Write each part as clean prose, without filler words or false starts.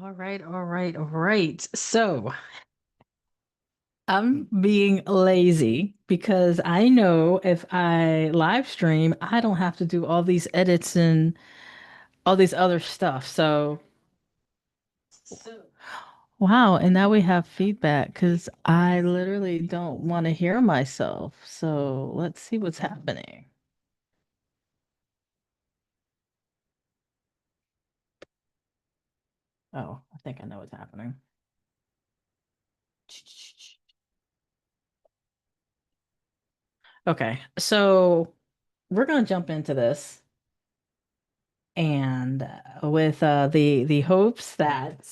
All right, all right, all right. So I'm being lazy because I know if I live stream, I don't have to do all these edits and all these other stuff. Wow. And now we have feedback because I literally don't want to hear myself. So let's see what's happening. Oh, I think I know what's happening. Okay, so we're gonna jump into this. And with the hopes that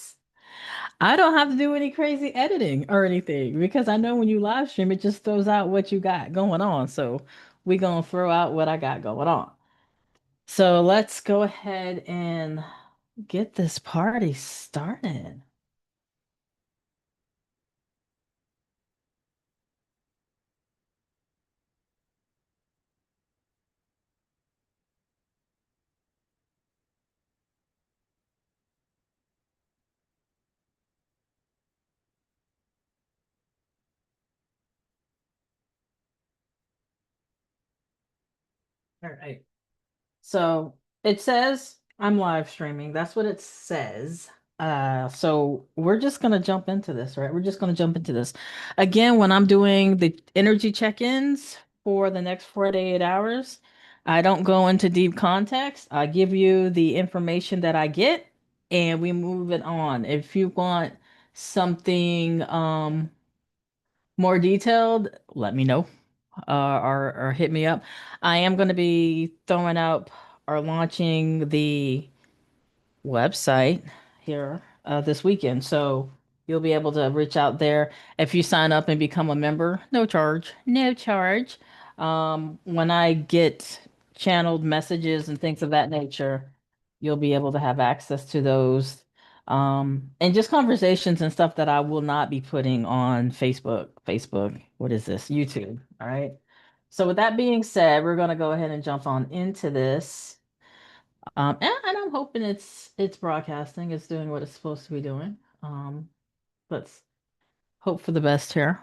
I don't have to do any crazy editing or anything because I know when you live stream it just throws out what you got going on. So we gonna throw out what I got going on. So let's go ahead and get this party started. All right. So it says I'm live streaming. That's what it says. So we're just gonna jump into this, right? We're just gonna jump into this. Again, when I'm doing the energy check-ins for the next 48 hours, I don't go into deep context. I give you the information that I get and we move it on. If you want something more detailed, let me know or hit me up. I am going to be throwing up or launching the website here this weekend. So you'll be able to reach out there if you sign up and become a member. No charge, no charge. When I get channeled messages and things of that nature, you'll be able to have access to those. And just conversations and stuff that I will not be putting on Facebook. Facebook, what is this? YouTube. All right. So with that being said, we're going to go ahead and jump on into this. And I'm hoping it's broadcasting. It's doing what it's supposed to be doing. Let's hope for the best here.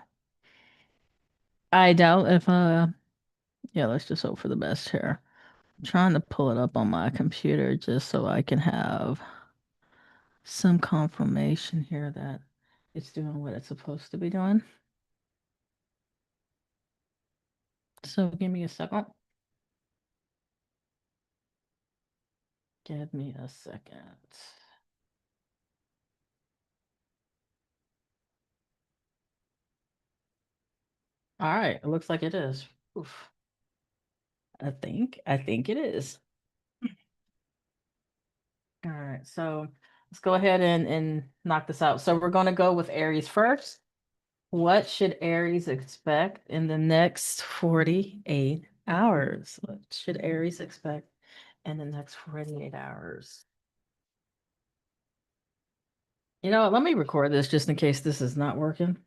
I doubt if yeah, let's just hope for the best here. I'm trying to pull it up on my computer just so I can have some confirmation here that it's doing what it's supposed to be doing. So give me a second. Give me a second. All right, it looks like it is. Oof. I think it is. All right, so let's go ahead and knock this out. So we're going to go with Aries first. What should Aries expect in the next 48 hours? What should Aries expect in the next 48 hours? You know what? Let me record this just in case this is not working.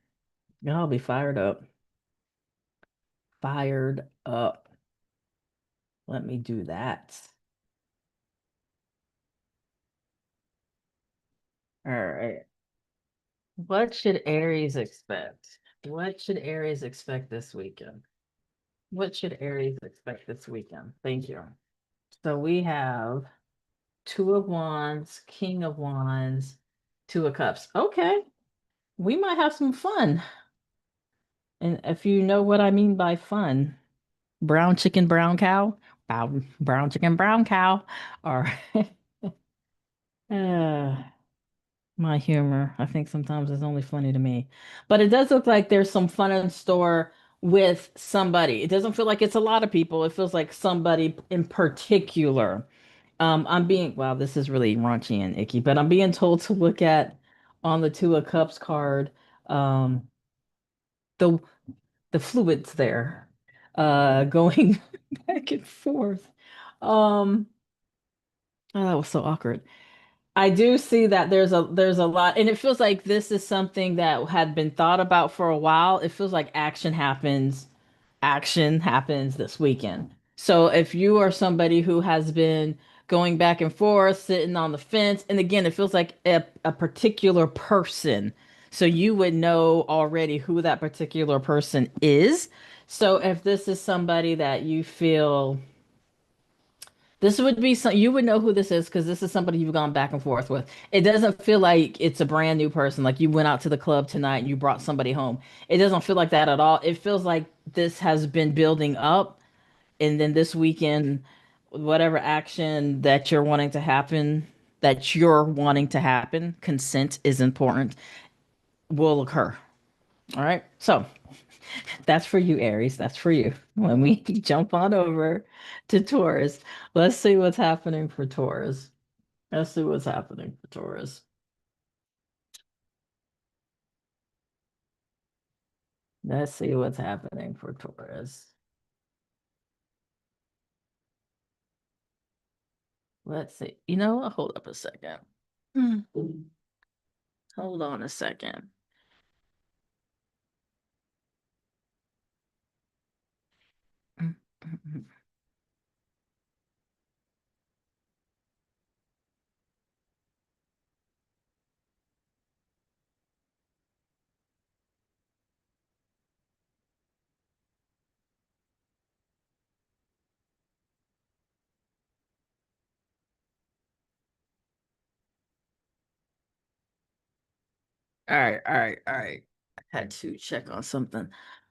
I'll be fired up. Fired up. Let me do that. All right. What should Aries expect? What should Aries expect this weekend? What should Aries expect this weekend? Thank you. So we have Two of Wands, King of Wands, Two of Cups. Okay, we might have some fun. And if you know what I mean by fun, brown chicken, brown cow, brown chicken, brown cow, or uh, my humor, I think sometimes is only funny to me. But it does look like there's some fun in store with somebody. It doesn't feel like it's a lot of people. It feels like somebody in particular. I'm being, wow, this is really raunchy and icky, but I'm being told to look at on the Two of Cups card, um, the the fluids there, going back and forth. Um, oh, that was so awkward. I do see that there's a lot, and it feels like this is something that had been thought about for a while. It feels like action happens this weekend. So if you are somebody who has been going back and forth, sitting on the fence. And again, it feels like a particular person. So you would know already who that particular person is. So if this is somebody that you feel this would be some you would know who this is because this is somebody you've gone back and forth with. It doesn't feel like it's a brand new person, like you went out to the club tonight and you brought somebody home. It doesn't feel like that at all. It feels like this has been building up, and then this weekend, whatever action that you're wanting to happen, consent is important, will occur. All right. So that's for you, Aries. That's for you. When we jump on over to Taurus, let's see what's happening for Taurus. Let's see what's happening for Taurus. Let's see what's happening for Taurus. Let's see. You know what? Hold up a second. Hmm. Hold on a second. Mm, mm, mm. All right, all right, all right. I had to check on something.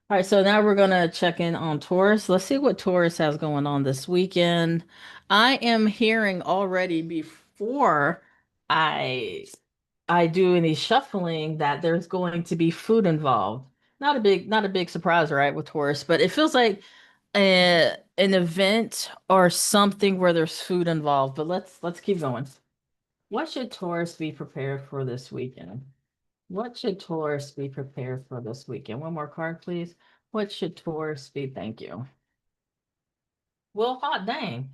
All right, so now we're gonna check in on Taurus. Let's see what Taurus has going on this weekend. I am hearing already before I I do any shuffling that there's going to be food involved. Not a big surprise, right, with Taurus, but it feels like an event or something where there's food involved. But let's keep going. What should Taurus be prepared for this weekend? What should Taurus be prepared for this weekend? One more card, please. What should Taurus be? Thank you. Well, hot dang.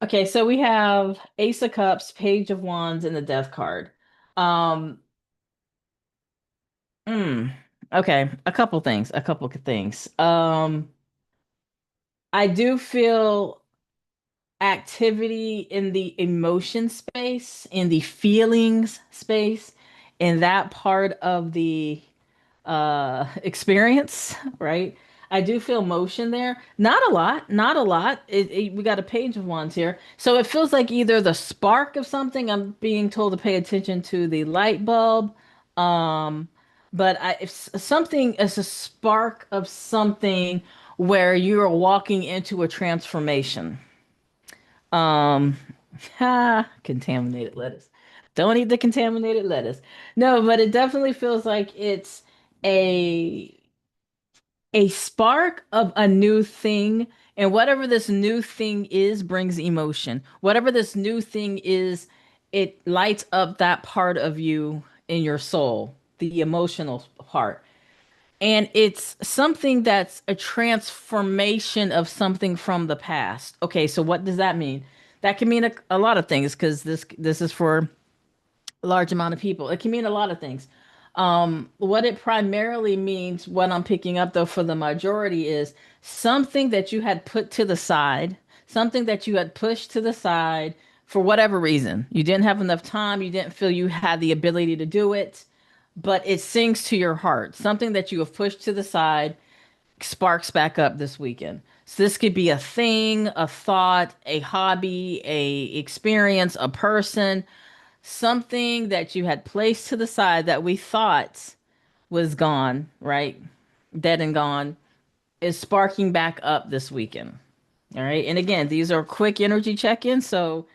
Okay, so we have Ace of Cups, Page of Wands, and the Death card. Um, mm, okay, a couple of things. I do feel activity in the emotion space, in the feelings space, in that part of the experience, right? I do feel motion there. Not a lot, not a lot. We got a page of wands here. So it feels like either the spark of something, I'm being told to pay attention to the light bulb. Um, but if something is a spark of something where you're walking into a transformation. Um, contaminated lettuce. Don't eat the contaminated lettuce. No, but it definitely feels like it's a a spark of a new thing, and whatever this new thing is brings emotion. Whatever this new thing is, it lights up that part of you in your soul, the emotional part. And it's something that's a transformation of something from the past. Okay, so what does that mean? That can mean a lot of things because this is for a large amount of people. It can mean a lot of things. What it primarily means, what I'm picking up though for the majority is something that you had put to the side, something that you had pushed to the side for whatever reason. You didn't have enough time, you didn't feel you had the ability to do it, but it sings to your heart. Something that you have pushed to the side sparks back up this weekend. So this could be a thing, a thought, a hobby, a experience, a person, something that you had placed to the side that we thought was gone, right? Dead and gone, is sparking back up this weekend. All right. And again, these are quick energy check-ins. So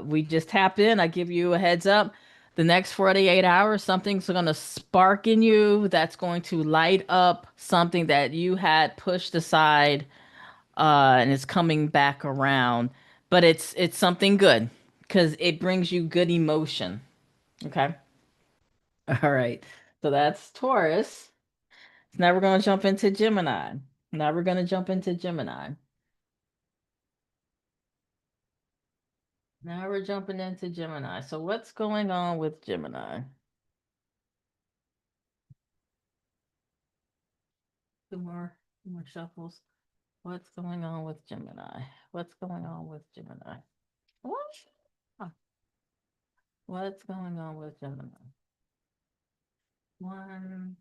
we just tap in. I give you a heads up. The next 48 hours, something's going to spark in you that's going to light up something that you had pushed aside, and it's coming back around. But it's something good because it brings you good emotion. Okay. All right. So that's Taurus. So now we're going to jump into Gemini. Now we're going to jump into Gemini. Now we're jumping into Gemini. So what's going on with Gemini? Two more, two more shuffles. What's going on with Gemini? What's going on with Gemini? What? Huh. What's going on with Gemini? One,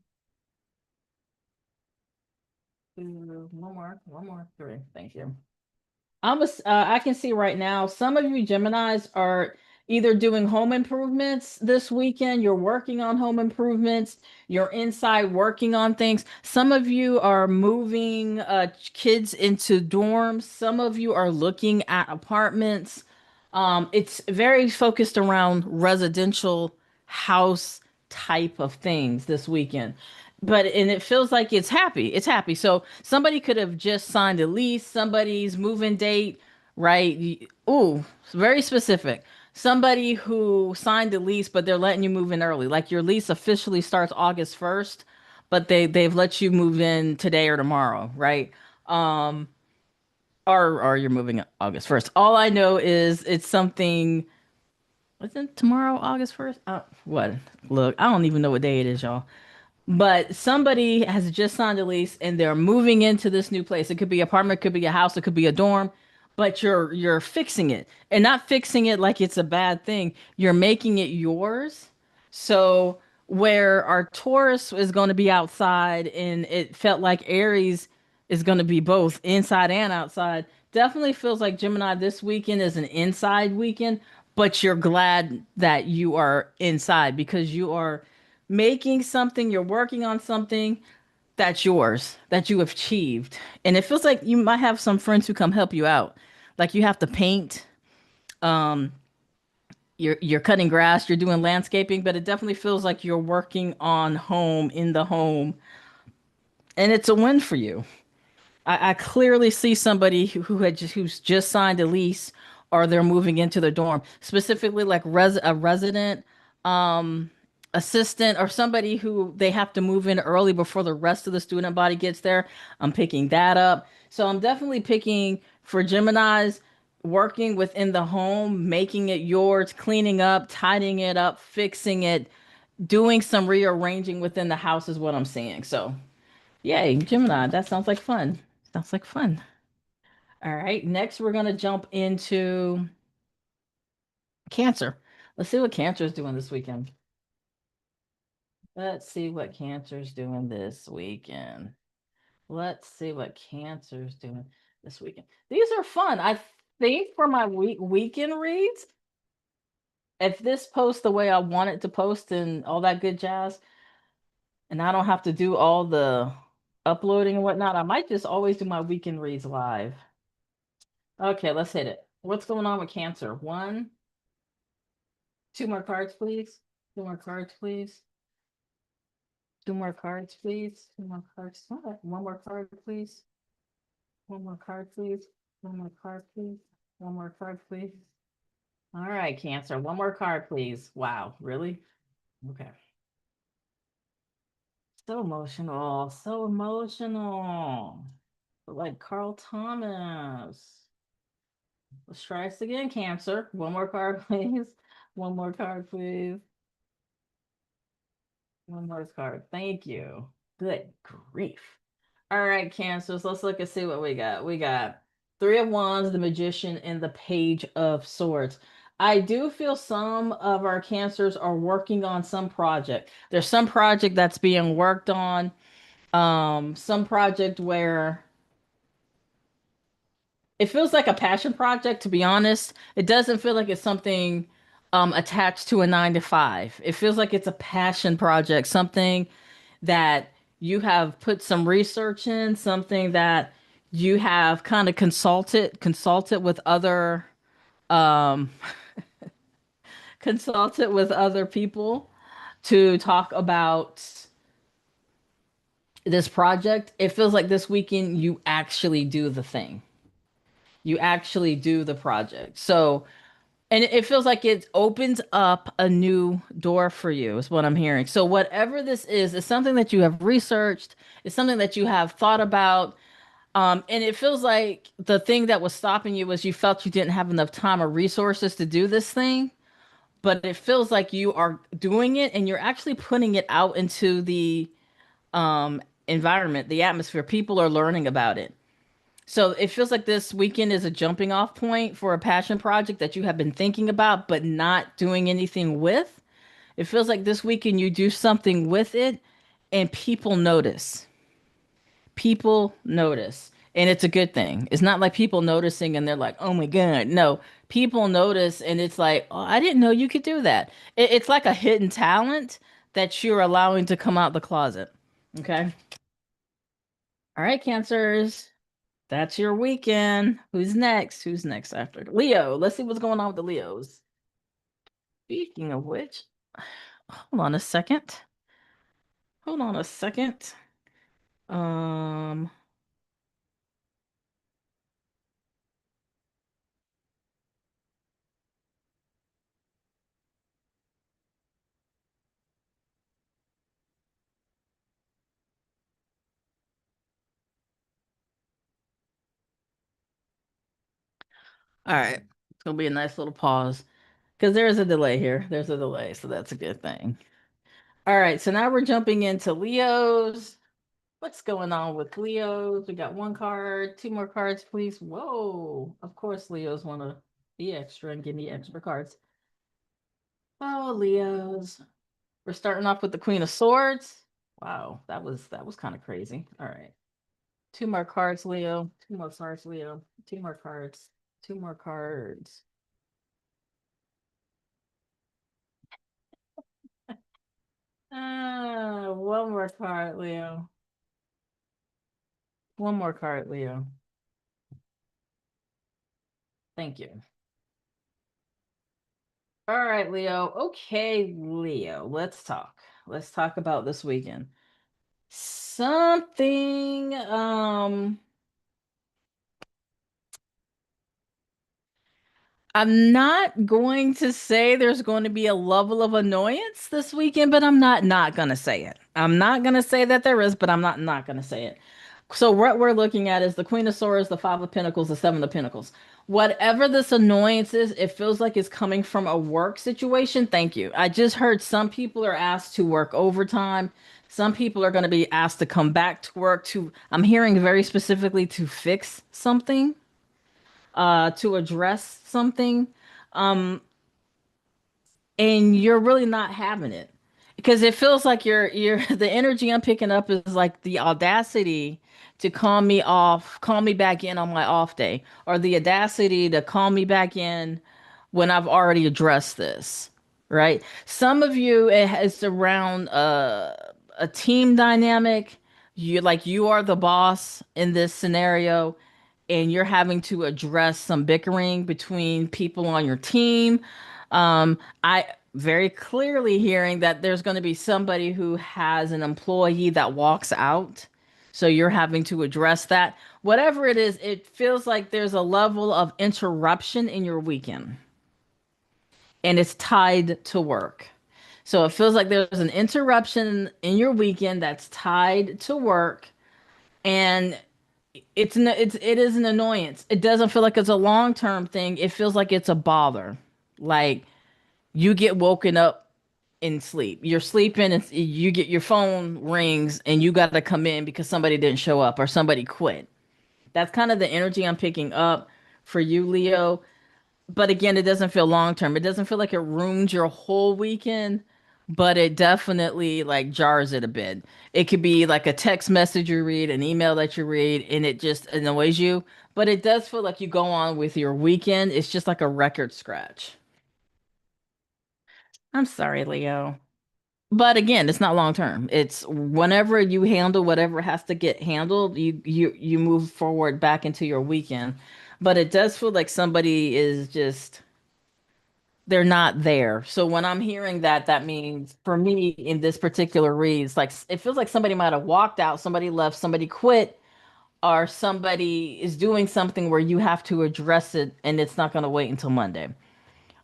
two, one more, three. Thank you. I can see right now some of you Geminis are either doing home improvements this weekend, you're working on home improvements, you're inside working on things. Some of you are moving kids into dorms, some of you are looking at apartments. It's very focused around residential house type of things this weekend. But and it feels like it's happy. It's happy. So somebody could have just signed a lease, somebody's move-in date, right? Ooh, very specific. Somebody who signed the lease, but they're letting you move in early. Like your lease officially starts August 1st, but they've let you move in today or tomorrow, right? Um, or you're moving August 1st. All I know is it's something. Wasn't tomorrow August 1st? What? Look, I don't even know what day it is, y'all. But somebody has just signed a lease and they're moving into this new place. It could be an apartment, it could be a house, it could be a dorm, but you're fixing it. And not fixing it like it's a bad thing. You're making it yours. So where our Taurus is going to be outside and it felt like Aries is going to be both inside and outside. Definitely feels like Gemini this weekend is an inside weekend, but you're glad that you are inside because you are making something, you're working on something that's yours, that you have achieved. And it feels like you might have some friends who come help you out. Like you have to paint, um, you're cutting grass, you're doing landscaping, but it definitely feels like you're working on home in the home. And it's a win for you. I clearly see somebody who's just signed a lease or they're moving into their dorm, specifically like a resident um assistant or somebody who they have to move in early before the rest of the student body gets there. I'm picking that up. So I'm definitely picking for Geminis working within the home, making it yours, cleaning up, tidying it up, fixing it, doing some rearranging within the house is what I'm seeing. So yay, Gemini. That sounds like fun. Sounds like fun. All right. Next, we're going to jump into Cancer. Let's see what Cancer is doing this weekend. Let's see what Cancer's doing this weekend. Let's see what Cancer's doing this weekend. These are fun. I think for my weekend reads, if this posts the way I want it to post and all that good jazz, and I don't have to do all the uploading and whatnot, I might just always do my weekend reads live. Okay, let's hit it. What's going on with Cancer? One, two more cards, please. Two more cards, please. Two more cards, please. Two more cards. Okay. One more card, please. One more card, please. One more card, please. One more card, please. All right, Cancer. One more card, please. Wow, really? Okay. So emotional. So emotional. Like Carl Thomas. Let's try this again, Cancer. One more card, please. One more card, please. One more card. Thank you. Good grief. All right, Cancers. Let's look and see what we got. We got Three of Wands, the Magician, and the Page of Swords. I do feel some of our Cancers are working on some project. There's some project that's being worked on. Some project where it feels like a passion project, to be honest. It doesn't feel like it's something attached to a 9 to 5. It feels like it's a passion project, something that you have put some research in, something that you have kind of consulted with other um consulted with other people to talk about this project. It feels like this weekend you actually do the thing. You actually do the project. So and it feels like it opens up a new door for you, is what I'm hearing. So, whatever this is something that you have researched, it's something that you have thought about. And it feels like the thing that was stopping you was you felt you didn't have enough time or resources to do this thing. But it feels like you are doing it and you're actually putting it out into the environment, the atmosphere. People are learning about it. So it feels like this weekend is a jumping off point for a passion project that you have been thinking about but not doing anything with. It feels like this weekend you do something with it and people notice. People notice. And it's a good thing. It's not like people noticing and they're like, oh my God. No, people notice and it's like, oh, I didn't know you could do that. It's like a hidden talent that you're allowing to come out the closet. Okay. All right, Cancers. That's your weekend. Who's next? Who's next after Leo? Let's see what's going on with the Leos. Speaking of which, hold on a second. Hold on a second. Um, all right. It's gonna be a nice little pause because there is a delay here. There's a delay, so that's a good thing. All right, so now we're jumping into Leos. What's going on with Leos? We got one card, two more cards, please. Whoa. Of course, Leos want to be extra and give me extra cards. Oh, Leos. We're starting off with the Queen of Swords. Wow, that was kind of crazy. All right. Two more cards, Leo. Two more cards, Leo. Two more cards. Two more cards. One more card, Leo. One more card, Leo. Thank you. All right, Leo. Okay, Leo. Let's talk. Let's talk about this weekend. Something I'm not going to say there's going to be a level of annoyance this weekend, but I'm not going to say it. I'm not going to say that there is, but I'm not going to say it. So what we're looking at is the Queen of Swords, the Five of Pentacles, the Seven of Pentacles. Whatever this annoyance is, it feels like it's coming from a work situation. Thank you. I just heard some people are asked to work overtime. Some people are going to be asked to come back to work to, I'm hearing very specifically to fix something, to address something. Um, and you're really not having it because it feels like you're the energy I'm picking up is like the audacity to call me back in on my off day, or the audacity to call me back in when I've already addressed this, right? Some of you it has around a team dynamic. You are the boss in this scenario and you're having to address some bickering between people on your team. I very clearly hearing that there's going to be somebody who has an employee that walks out. So you're having to address that. Whatever it is, it feels like there's a level of interruption in your weekend and it's tied to work. So it feels like there's an interruption in your weekend that's tied to work and it is an annoyance. It doesn't feel like it's a long-term thing. It feels like it's a bother. Like you get woken up in sleep. You're sleeping and you get your phone rings and you got to come in because somebody didn't show up or somebody quit. That's kind of the energy I'm picking up for you, Leo. But again, it doesn't feel long term. It doesn't feel like it ruins your whole weekend, but it definitely like jars it a bit. It could be like a text message you read, an email that you read, and it just annoys you. But it does feel like you go on with your weekend. It's just like a record scratch. I'm sorry, Leo. But again, it's not long term. It's whenever you handle whatever has to get handled, you move forward back into your weekend. But it does feel like somebody is just they're not there. So when I'm hearing that, that means for me in this particular reads, like it feels like somebody might have walked out, somebody left, somebody quit, or somebody is doing something where you have to address it and it's not going to wait until Monday.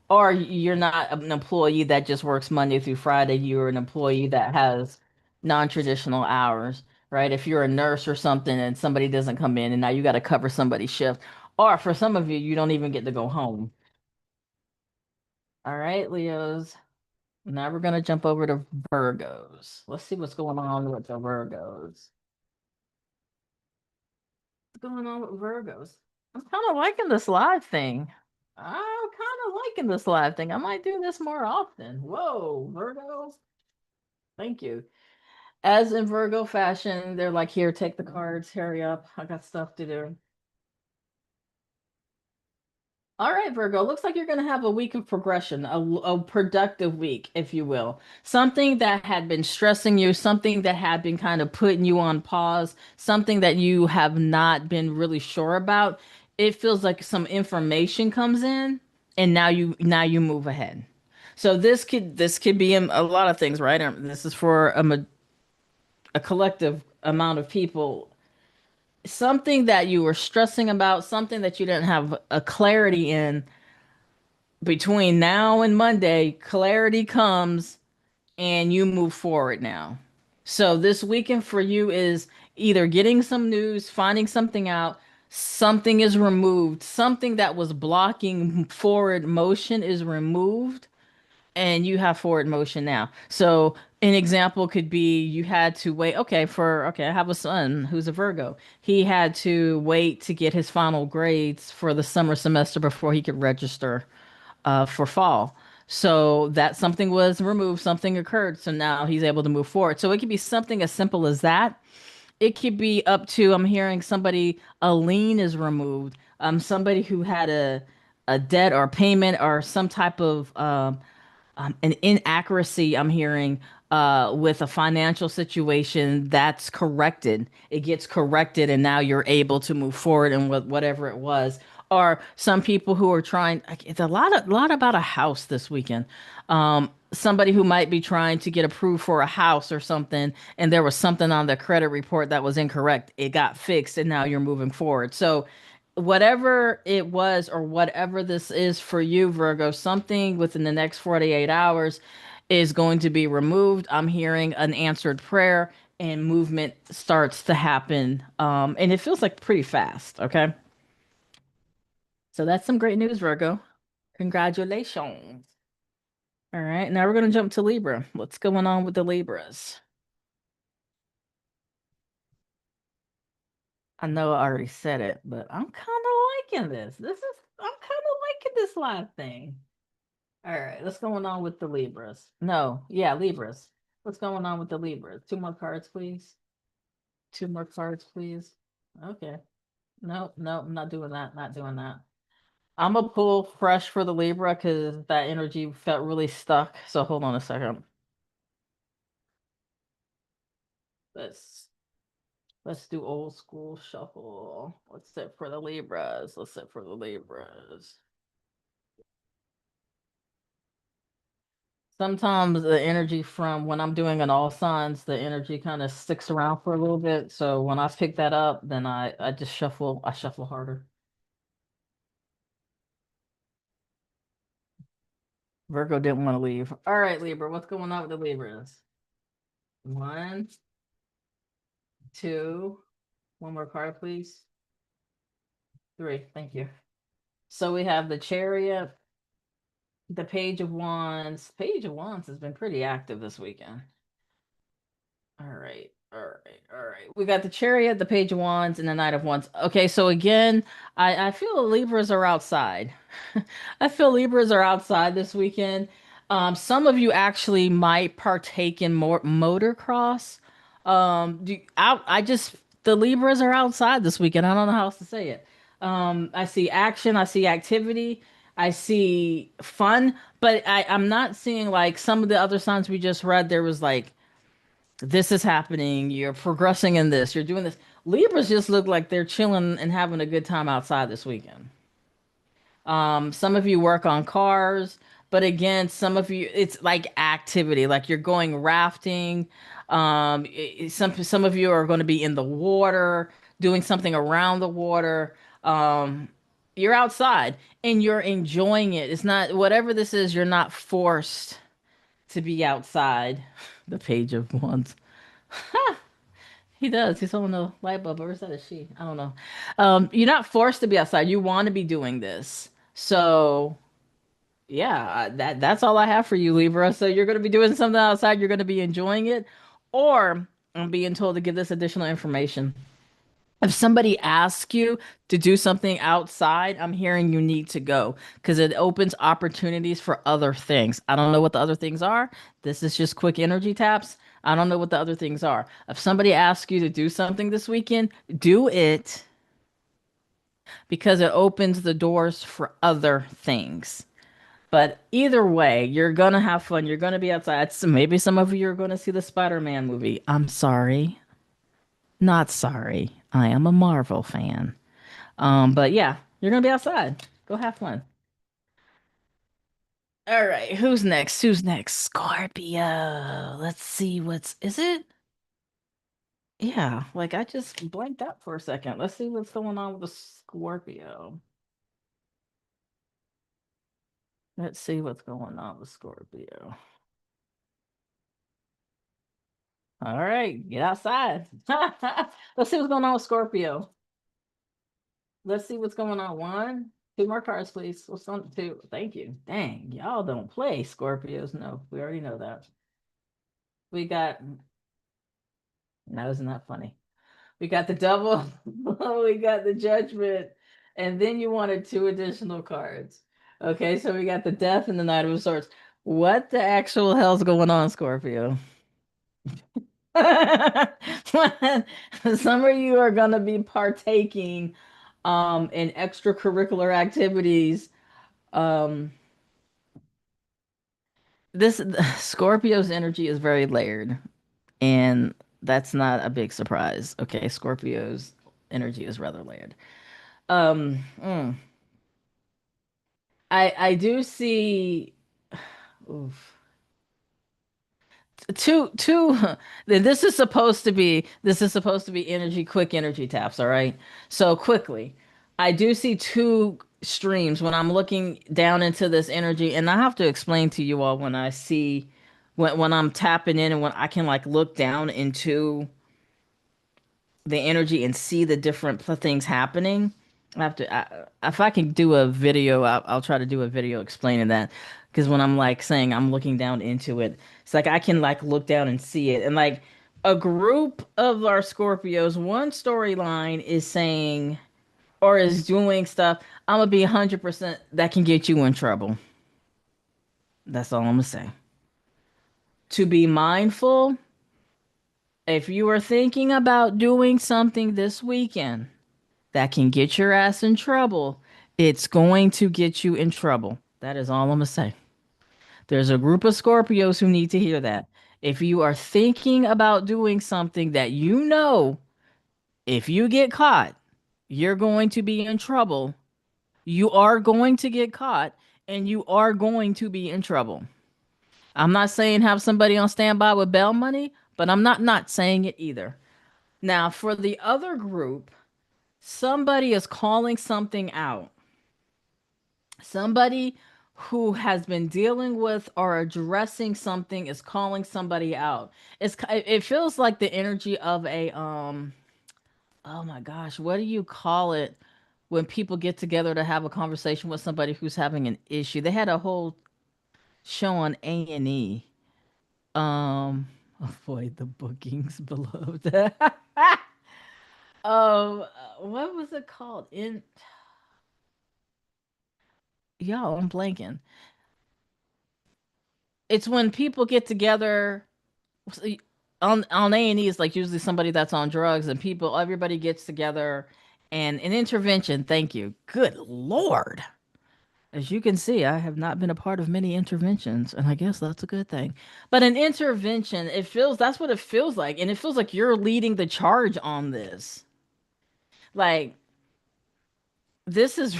Or you're not an employee that just works Monday through Friday. You're an employee that has non-traditional hours, right? If you're a nurse or something and somebody doesn't come in and now you got to cover somebody's shift. Or for some of you, you don't even get to go home. All right, Leos. Now we're gonna jump over to Virgos. Let's see what's going on with the Virgos. What's going on with Virgos? I'm kind of liking this live thing. I'm kind of liking this live thing. I might do this more often. Whoa, Virgo. Thank you. As in Virgo fashion, they're like, here, take the cards, hurry up. I got stuff to do. All right, Virgo, looks like you're going to have a week of progression, a productive week, if you will. Something that had been stressing you, something that had been kind of putting you on pause, something that you have not been really sure about. It feels like some information comes in and now you move ahead. So this could be a lot of things, right? This is for a collective amount of people. Something that you were stressing about, something that you didn't have a clarity in between now and Monday, clarity comes and you move forward now. So this weekend for you is either getting some news, finding something out, something is removed, something that was blocking forward motion is removed, and you have forward motion now. So an example could be you had to wait, okay, I have a son who's a Virgo. He had to wait to get his final grades for the summer semester before he could register for fall. So that something was removed, something occurred. So now he's able to move forward. So it could be something as simple as that. It could be up to, I'm hearing somebody, a lien is removed. Somebody who had a debt or payment or some type of an inaccuracy I'm hearing with a financial situation that's corrected. It gets corrected, and now you're able to move forward and whatever it was. Or some people who are trying. It's a lot about a house this weekend. Somebody who might be trying to get approved for a house or something, and there was something on the credit report that was incorrect. It got fixed, and now you're moving forward. So whatever it was or whatever this is for you, Virgo, something within the next 48 hours is going to be removed. I'm hearing an answered prayer and movement starts to happen. And it feels like pretty fast. Okay. So that's some great news, Virgo. Congratulations. All right. Now we're going to jump to Libra. What's going on with the Libras? I know I already said it, but I'm kind of liking this. I'm kind of liking this live thing. All right, what's going on with the Libras? No, yeah, Libras. What's going on with the Libras? Two more cards, please. Two more cards, please. Okay. No, no, I'm not doing that. Not doing that. I'm gonna pull fresh for the Libra because that energy felt really stuck. So hold on a second. Let's let's do old school shuffle. Let's sit for the Libras. Let's sit for the Libras. Sometimes the energy from when I'm doing an all signs, the energy kind of sticks around for a little bit. So when I pick that up, then I just I shuffle harder. Virgo didn't want to leave. All right, Libra, what's going on with the Libras? One, two, one more card, please. Three, thank you. So we have the Chariot, the Page of Wands. Page of Wands has been pretty active this weekend. All right, all right, all right. We got the Chariot, the Page of Wands, and the Knight of Wands. Okay, so again, I feel the Libras are outside. I feel Libras are outside this weekend. Some of you actually might partake in more motocross. I just the Libras are outside this weekend. I don't know how else to say it. I see action, I see activity, I see fun, but I'm not seeing like some of the other signs we just read. There was like this is happening, you're progressing in this, you're doing this. Libras just look like they're chilling and having a good time outside this weekend. Some of you work on cars, but again, some of you it's like activity, like you're going rafting. Some of you are going to be in the water, doing something around the water. You're outside and you're enjoying it. It's not whatever this is, you're not forced to be outside. The Page of Wands. He does. He's holding a light bulb, or is that a she? I don't know. You're not forced to be outside. You want to be doing this. So yeah, that's all I have for you, Libra. So you're going to be doing something outside. You're going to be enjoying it, or I'm being told to give this additional information. If somebody asks you to do something outside, I'm hearing you need to go because it opens opportunities for other things. I don't know what the other things are. This is just quick energy taps. I don't know what the other things are. If somebody asks you to do something this weekend, do it because it opens the doors for other things. But either way, you're gonna have fun. You're gonna be outside. So maybe some of you are gonna see the Spider-Man movie. I'm sorry. Not sorry. I am a Marvel fan. But yeah, you're gonna be outside. Go have fun. All right, who's next? Who's next? Scorpio. Let's see is it? Yeah, like I just blanked out for a second. Let's see what's going on with the Scorpio. Let's see what's going on with Scorpio. All right, get outside. Let's see what's going on with Scorpio. Let's see what's going on. One, two more cards, please. What's on two? Thank you. Dang, y'all don't play Scorpios. No, we already know that. We got, no, isn't that funny? We got the double, we got the judgment, and then you wanted two additional cards. Okay, so we got the death and the Knight of Swords. What the actual hell's going on, Scorpio? Some of you are gonna be partaking in extracurricular activities. Um this Scorpio's energy is very layered, and that's not a big surprise. Okay, Scorpio's energy is rather layered. Um, mm, I do see. Oof. Two this is supposed to be energy quick energy taps, all right? So quickly, I do see two streams when I'm looking down into this energy, and I have to explain to you all when I see when I'm tapping in and when I can like look down into the energy and see the different things happening. If I can do a video, I'll try to do a video explaining that. Because when I'm like saying I'm looking down into it, it's like I can like look down and see it. And like a group of our Scorpios, one storyline is saying or is doing stuff. I'm gonna be 100% that can get you in trouble. That's all I'm gonna say. To be mindful, if you are thinking about doing something this weekend that can get your ass in trouble, it's going to get you in trouble. That is all I'm going to say. There's a group of Scorpios who need to hear that. If you are thinking about doing something that you know, if you get caught, you're going to be in trouble. You are going to get caught and you are going to be in trouble. I'm not saying have somebody on standby with bail money, but I'm not saying it either. Now, for the other group, somebody is calling something out. Somebody who has been dealing with or addressing something is calling somebody out. It feels like the energy of a oh my gosh, what do you call it when people get together to have a conversation with somebody who's having an issue? They had a whole show on A&E. Avoid the bookings, beloved. What was it called? In Yo, I'm blanking. It's when people get together on A&E is like usually somebody that's on drugs and people everybody gets together and an intervention. Thank you. Good Lord. As you can see, I have not been a part of many interventions, and I guess that's a good thing. But an intervention, that's what it feels like, and it feels like you're leading the charge on this. Like this is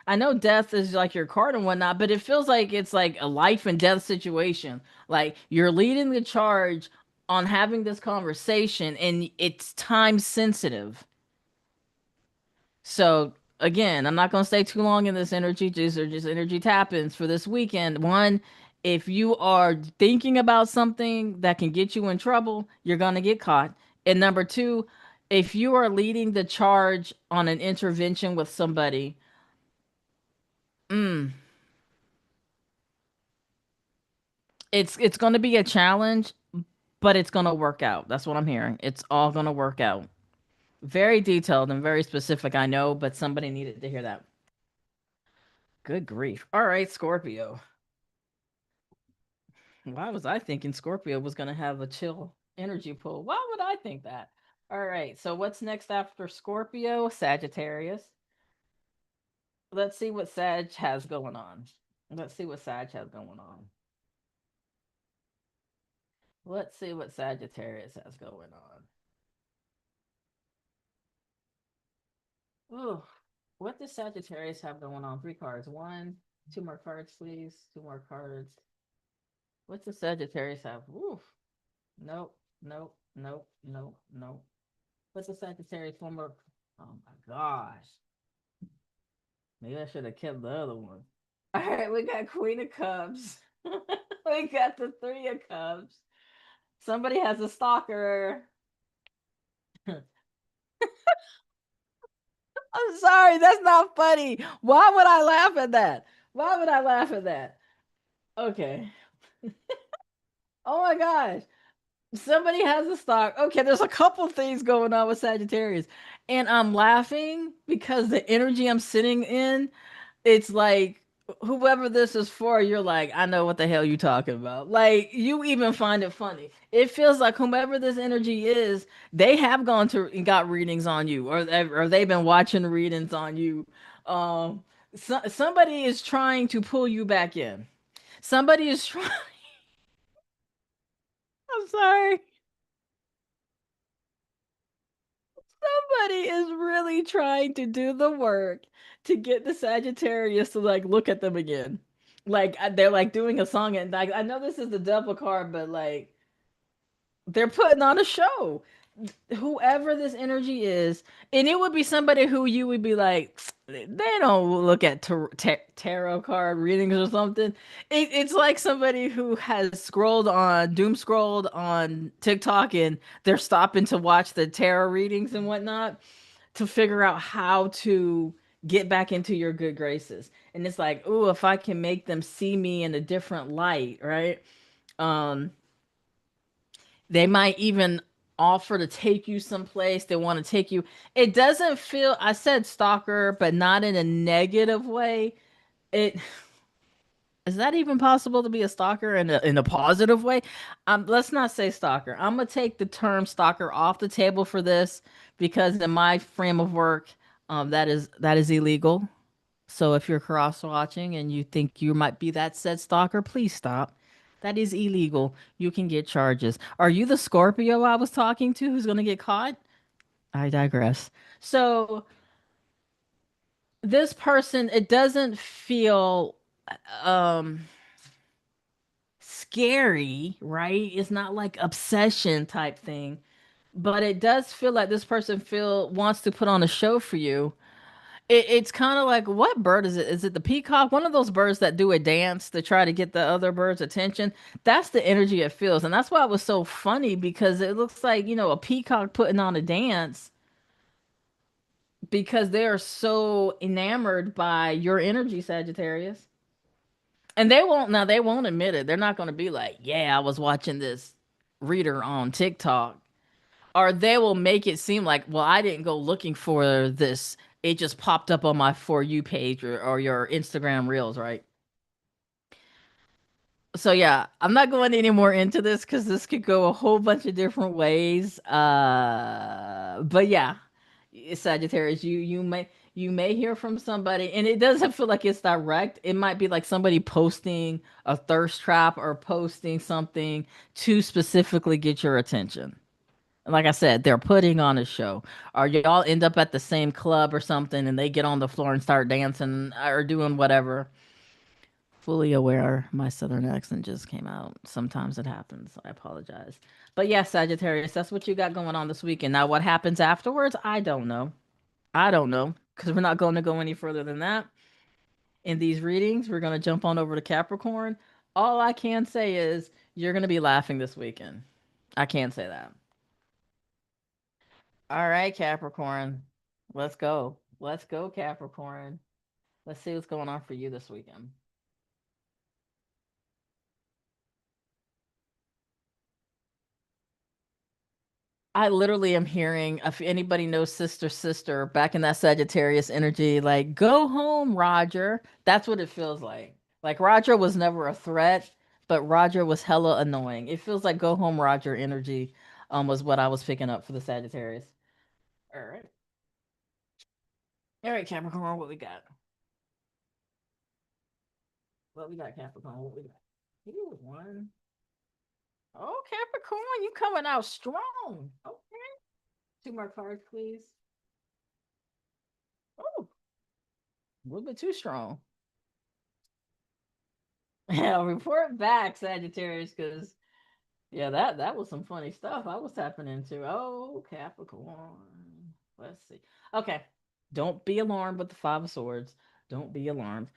I know death is like your card and whatnot, but it feels like it's like a life and death situation. Like you're leading the charge on having this conversation and it's time sensitive. So again, I'm not gonna stay too long in this energy. These are just energy tap-ins for this weekend. One, if you are thinking about something that can get you in trouble, you're gonna get caught. And number two, if you are leading the charge on an intervention with somebody, mm, it's going to be a challenge, but it's going to work out. That's what I'm hearing. It's all going to work out. Very detailed and very specific, I know, but somebody needed to hear that. Good grief. All right, Scorpio. Why was I thinking Scorpio was going to have a chill energy pool? Why would I think that? All right, so what's next after Scorpio? Sagittarius. Let's see what Sag has going on. Let's see what Sag has going on. Let's see what Sagittarius has going on. Ooh, what does Sagittarius have going on? Three cards. One, two more cards, please. Two more cards. What's the Sagittarius have? Ooh, nope, nope, nope, nope, nope. What's the Sagittarius one more? Oh my gosh. Maybe I should have kept the other one. All right, we got Queen of Cups. We got the Three of Cups. Somebody has a stalker. I'm sorry, that's not funny. Why would I laugh at that? Why would I laugh at that? Okay. Oh my gosh. Somebody has a stock. Okay, there's a couple things going on with Sagittarius. And I'm laughing because the energy I'm sitting in, it's like whoever this is for, you're like, I know what the hell you talking about. Like you even find it funny. It feels like whomever this energy is, they have gone to and got readings on you, or they've been watching readings on you. Somebody is trying to pull you back in. Somebody is trying. I'm sorry. Somebody is really trying to do the work to get the Sagittarius to like look at them again. Like they're like doing a song and like I know this is the devil card, but like they're putting on a show. Whoever this energy is, and it would be somebody who you would be like, they don't look at tarot card readings or something. It's like somebody who has doom scrolled on TikTok and they're stopping to watch the tarot readings and whatnot to figure out how to get back into your good graces. And it's like, oh, if I can make them see me in a different light, right? Um, they might even offer to take you someplace. They want to take you. It doesn't feel, I said stalker, but not in a negative way. It is that even possible to be a stalker in a positive way? Let's not say stalker. I'm gonna take the term stalker off the table for this because in my frame of work, that is illegal. So if you're cross watching and you think you might be that said stalker, please stop. That is illegal. You can get charges. Are you the Scorpio I was talking to who's going to get caught? I digress. So this person, it doesn't feel um scary, right? It's not like obsession type thing, but it does feel like this person feel wants to put on a show for you. It's kind of like what bird is it? Is it the peacock? One of those birds that do a dance to try to get the other bird's attention. That's the energy it feels, and that's why it was so funny because it looks like a peacock putting on a dance because they are so enamored by your energy, Sagittarius. And they won't admit it. They're not going to be like, "Yeah, I was watching this reader on TikTok." Or they will make it seem like, well, I didn't go looking for this. It just popped up on my For You page or your Instagram Reels, right? So yeah, I'm not going any more into this because this could go a whole bunch of different ways. But yeah, Sagittarius, you may hear from somebody, and it doesn't feel like it's direct. It might be like somebody posting a thirst trap or posting something to specifically get your attention. Like I said, they're putting on a show. Or y'all end up at the same club or something and they get on the floor and start dancing or doing whatever. Fully aware my southern accent just came out. Sometimes it happens. I apologize. But yeah, Sagittarius, that's what you got going on this weekend. Now, what happens afterwards? I don't know. I don't know because we're not going to go any further than that. In these readings, we're going to jump on over to Capricorn. All I can say is you're going to be laughing this weekend. I can say that. All right, Capricorn. Let's go. Let's go, Capricorn. Let's see what's going on for you this weekend. I literally am hearing if anybody knows sister back in that Sagittarius energy, like go home, Roger. That's what it feels like. Like Roger was never a threat, but Roger was hella annoying. It feels like go home, Roger energy, was what I was picking up for the Sagittarius. All right. All right, Capricorn, what we got? What we got, Capricorn? What we got? You one. Oh, Capricorn, you coming out strong. Okay. Two more cards, please. Oh, a little bit too strong. Yeah, report back, Sagittarius, because yeah, that was some funny stuff I was tapping into. Oh, Capricorn. Let's see. Okay. Don't be alarmed with the Five of Swords. Don't be alarmed.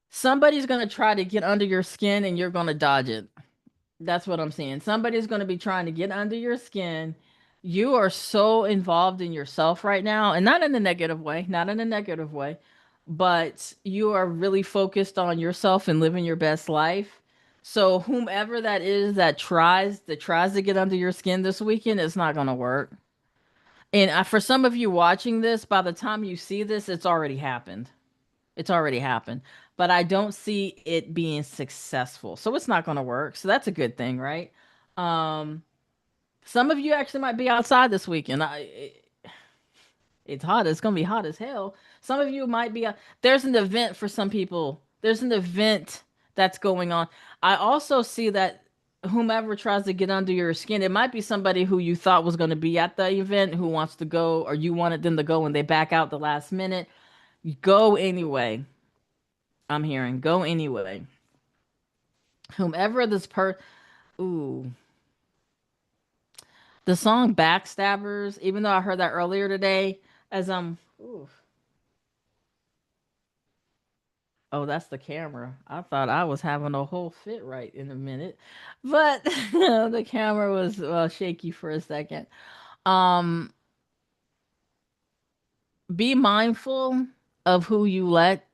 Somebody's gonna try to get under your skin and you're gonna dodge it. That's what I'm saying. Somebody's going to be trying to get under your skin. You are so involved in yourself right now, and not in a negative way, not in a negative way, but you are really focused on yourself and living your best life. So whomever that is that tries to get under your skin this weekend, it's not going to work. And for some of you watching this, by the time you see this, it's already happened. It's already happened. But I don't see it being successful. So it's not going to work. So that's a good thing, right? Um, some of you actually might be outside this weekend. It's hot. It's going to be hot as hell. Some of you might be. There's an event for some people. There's an event that's going on. I also see that whomever tries to get under your skin, it might be somebody who you thought was going to be at the event who wants to go, or you wanted them to go and they back out the last minute. Go anyway. I'm hearing go anyway. Whomever this ooh, the song Backstabbers, even though I heard that earlier today, as ooh, oh, that's the camera. I thought I was having a whole fit right in a minute, but the camera was shaky for a second. Um, be mindful of who you let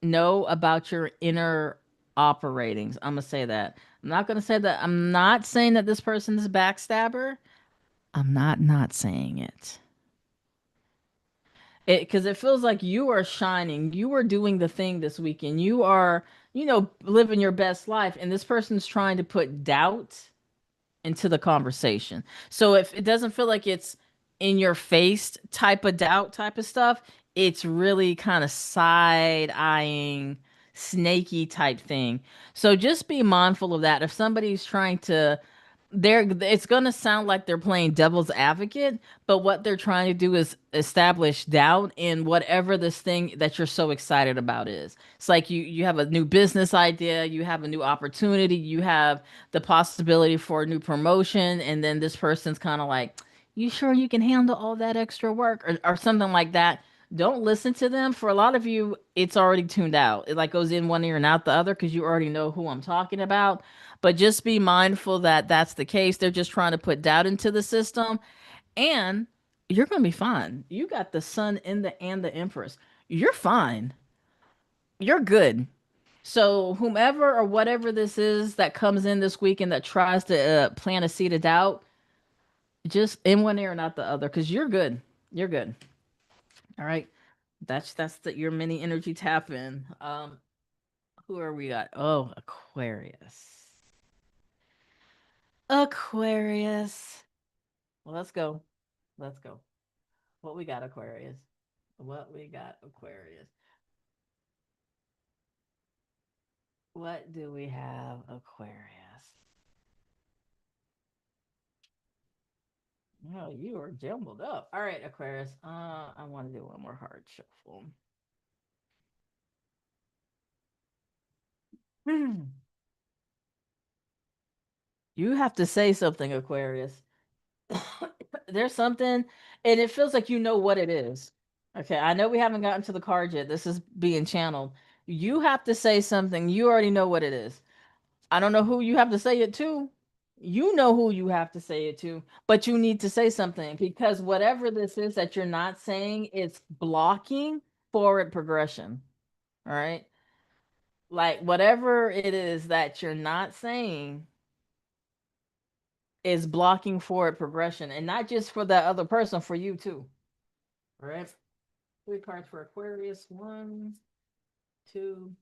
know about your inner operatings. I'm gonna say that. I'm not gonna say that. I'm not saying that this person is a backstabber. I'm not saying it. Because it feels like you are shining. You are doing the thing this weekend. You are, living your best life, and this person's trying to put doubt into the conversation. So if it doesn't feel like it's in your face type of doubt type of stuff, it's really kind of side eyeing, snaky type thing. So just be mindful of that. If somebody's trying to it's going to sound like they're playing devil's advocate, but what they're trying to do is establish doubt in whatever this thing that you're so excited about is. It's like you have a new business idea, you have a new opportunity, you have the possibility for a new promotion, and then this person's kind of like, "You sure you can handle all that extra work?" or something like that. Don't listen to them. For a lot of you, it's already tuned out. It like goes in one ear and out the other because you already know who I'm talking about. But just be mindful that that's the case. They're just trying to put doubt into the system, and you're going to be fine. You got the sun in the and the empress. You're fine. You're good. So whomever or whatever this is that comes in this week and that tries to plant a seed of doubt, just in one ear and not the other, because you're good. You're good. All right. Your mini energy tap in. Who are we got? Oh, Aquarius. Aquarius. Well, let's go. Let's go. What we got, Aquarius? What we got, Aquarius? What do we have, Aquarius? Oh, you are jumbled up. All right, Aquarius. I want to do one more hard shuffle. You have to say something, Aquarius. There's something, and it feels like you know what it is. Okay, I know we haven't gotten to the card yet. This is being channeled. You have to say something. You already know what it is. I don't know who you have to say it to. You know who you have to say it to, but you need to say something because whatever this is that you're not saying, it's blocking forward progression. All right. Like whatever it is that you're not saying, is blocking forward progression, and not just for that other person, for you too. All right. 3 cards for Aquarius. 1, 2,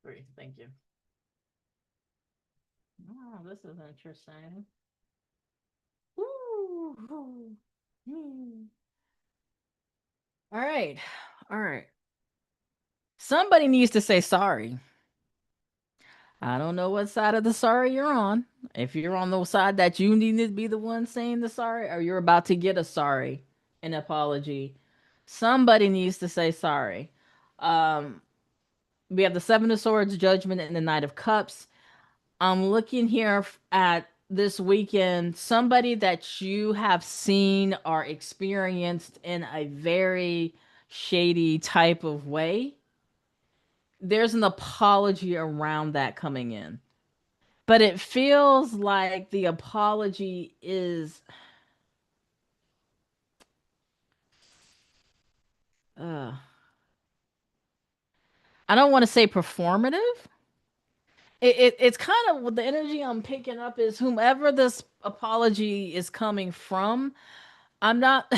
3. Thank you. Oh, this is interesting. Woo! Hmm. All right. All right. Somebody needs to say sorry. I don't know what side of the sorry you're on. If you're on the side that you need to be the one saying the sorry, or you're about to get a sorry, an apology, somebody needs to say sorry. Um, we have the Seven of Swords, Judgment, and the Knight of Cups. I'm looking here at this weekend, somebody that you have seen or experienced in a very shady type of way. There's an apology around that coming in. But it feels like the apology is uh I don't want to say performative. It's kind of what the energy I'm picking up is whomever this apology is coming from. I'm not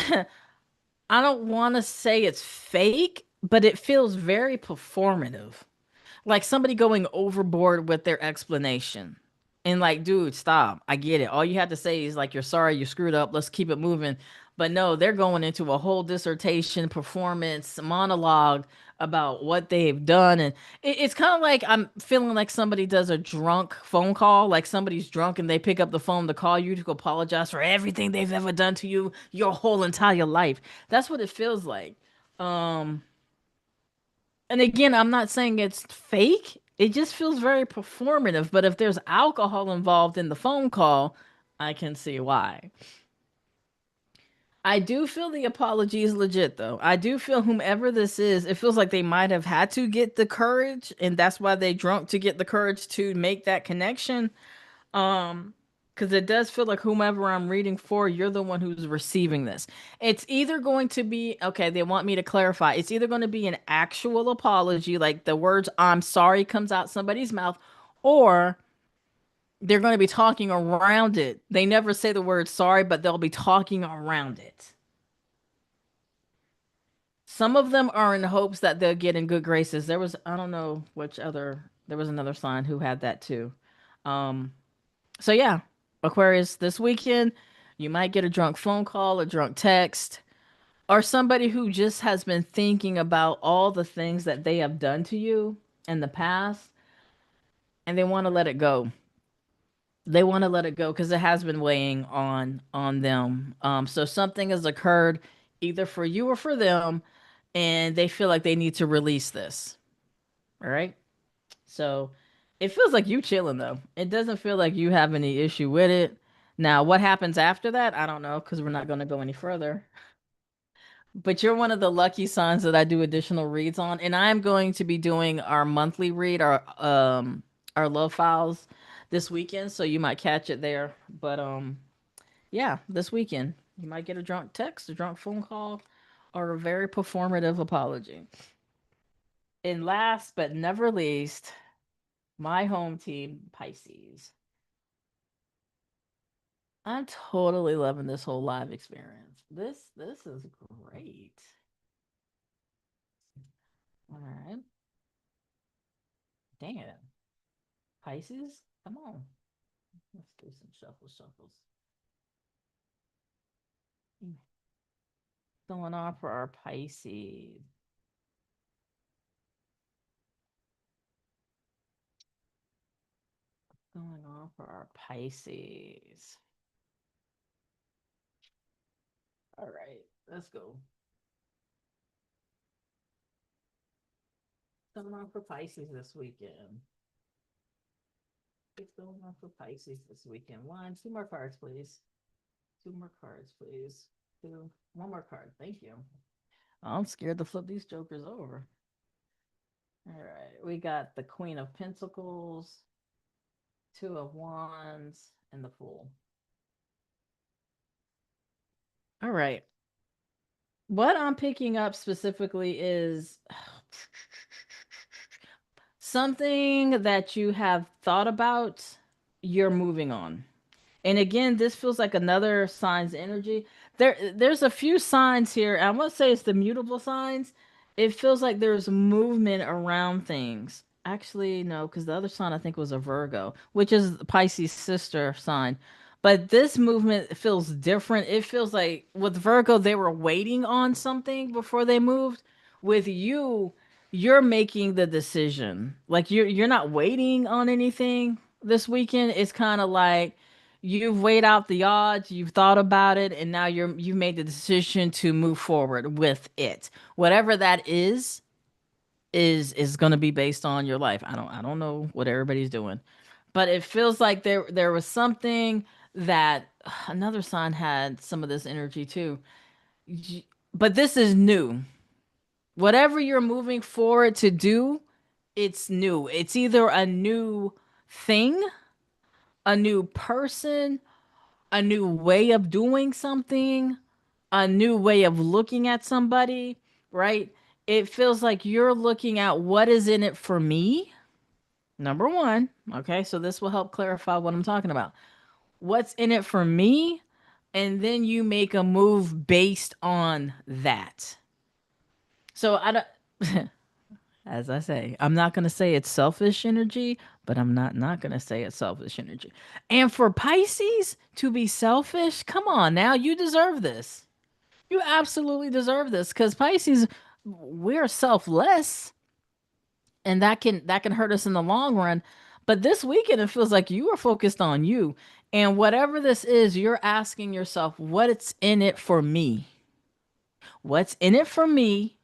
I don't want to say it's fake, but it feels very performative. Like somebody going overboard with their explanation. And like, dude, stop. I get it. All you have to say is like, you're sorry, you screwed up. Let's keep it moving. But no, they're going into a whole dissertation, performance, monologue about what they've done. And it's kind of like I'm feeling like somebody does a drunk phone call, like somebody's drunk and they pick up the phone to call you to apologize for everything they've ever done to you your whole entire life. That's what it feels like. Um, and again, I'm not saying it's fake. It just feels very performative. But if there's alcohol involved in the phone call, I can see why. I do feel the apology is legit, though. I do feel whomever this is, it feels like they might have had to get the courage, and that's why they drunk to get the courage to make that connection. Um, because it does feel like whomever I'm reading for, you're the one who's receiving this. It's either going to be, okay, they want me to clarify. It's either going to be an actual apology, like the words I'm sorry comes out somebody's mouth, or they're going to be talking around it. They never say the word sorry, but they'll be talking around it. Some of them are in hopes that they'll get in good graces. There was, I don't know which other, there was another sign who had that too. Um, So yeah, Aquarius, this weekend, you might get a drunk phone call, a drunk text, or somebody who just has been thinking about all the things that they have done to you in the past and they want to let it go. They want to let it go because it has been weighing on them. So something has occurred either for you or for them, and they feel like they need to release this. All right. So it feels like you chilling though. It doesn't feel like you have any issue with it. Now, what happens after that? I don't know because we're not going to go any further. But you're one of the lucky signs that I do additional reads on, and I'm going to be doing our monthly read, our love files this weekend, so you might catch it there. But yeah, this weekend you might get a drunk text, a drunk phone call, or a very performative apology. And last but never least, my home team, Pisces. I'm totally loving this whole live experience. This is great. All right. Dang it. Pisces, come on. Let's do some shuffles. Going on for our Pisces. Going on for our Pisces. All right, let's go. Going on for Pisces this weekend. What's going on for Pisces this weekend? Two more cards, please. Two more cards, please. One more card. Thank you. I'm scared to flip these jokers over. All right, we got the Queen of Pentacles, Two of Wands, and the Fool. All right. What I'm picking up specifically is something that you have thought about, you're moving on. And again, this feels like another sign's energy. There's a few signs here. I won't say it's the mutable signs. It feels like there's movement around things. Actually, no, because the other sign I think was a Virgo, which is Pisces' sister sign. But this movement feels different. It feels like with Virgo, they were waiting on something before they moved. With you, you're making the decision. Like you're not waiting on anything this weekend. It's kind of like you've weighed out the odds, you've thought about it, and now you've made the decision to move forward with it. Whatever that is going to be based on your life. I don't know what everybody's doing, but it feels like there was something that another sign had some of this energy too. But this is new. Whatever you're moving forward to do, it's new. It's either a new thing, a new person, a new way of doing something, a new way of looking at somebody, right? It feels like you're looking at what is in it for me. Number one. Okay, so this will help clarify what I'm talking about. What's in it for me? And then you make a move based on that. So I don't, as I say, I'm not going to say it's selfish energy, but I'm not going to say it's selfish energy. And for Pisces to be selfish, come on now, you deserve this. You absolutely deserve this because Pisces, we're selfless, and that can hurt us in the long run. But this weekend, it feels like you are focused on you, and whatever this is, you're asking yourself, "What's in it for me? What's in it for me?"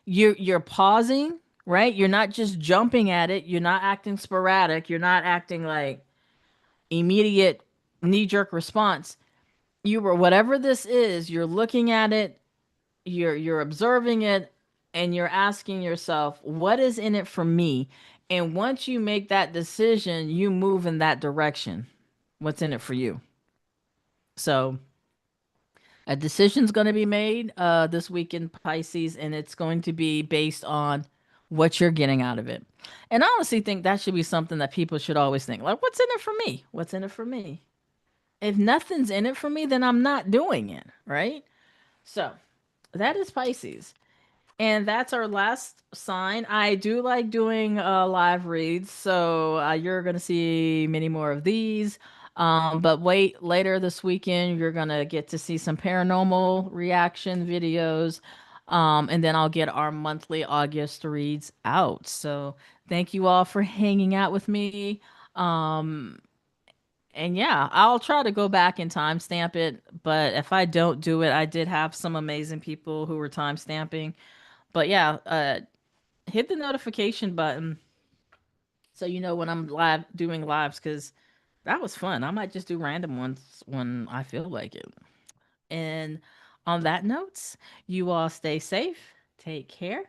You're pausing, right? You're not just jumping at it. You're not acting sporadic. You're not acting like immediate knee jerk response. You were whatever this is. You're looking at it, you're observing it, and you're asking yourself what is in it for me. And once you make that decision, you move in that direction. What's in it for you? So a decision's going to be made this week in Pisces, and it's going to be based on what you're getting out of it. And I honestly think that should be something that people should always think, like, what's in it for me? What's in it for me? If nothing's in it for me, then I'm not doing it, right? So that is Pisces. And that's our last sign. I do like doing live reads, so you're gonna see many more of these. But wait, later this weekend, you're gonna get to see some paranormal reaction videos. And then I'll get our monthly August reads out. So thank you all for hanging out with me. Um, and yeah, I'll try to go back and timestamp it. But if I don't do it, I did have some amazing people who were timestamping. But yeah, hit the notification button so you know when I'm live doing lives because that was fun. I might just do random ones when I feel like it. And on that note, you all stay safe, take care,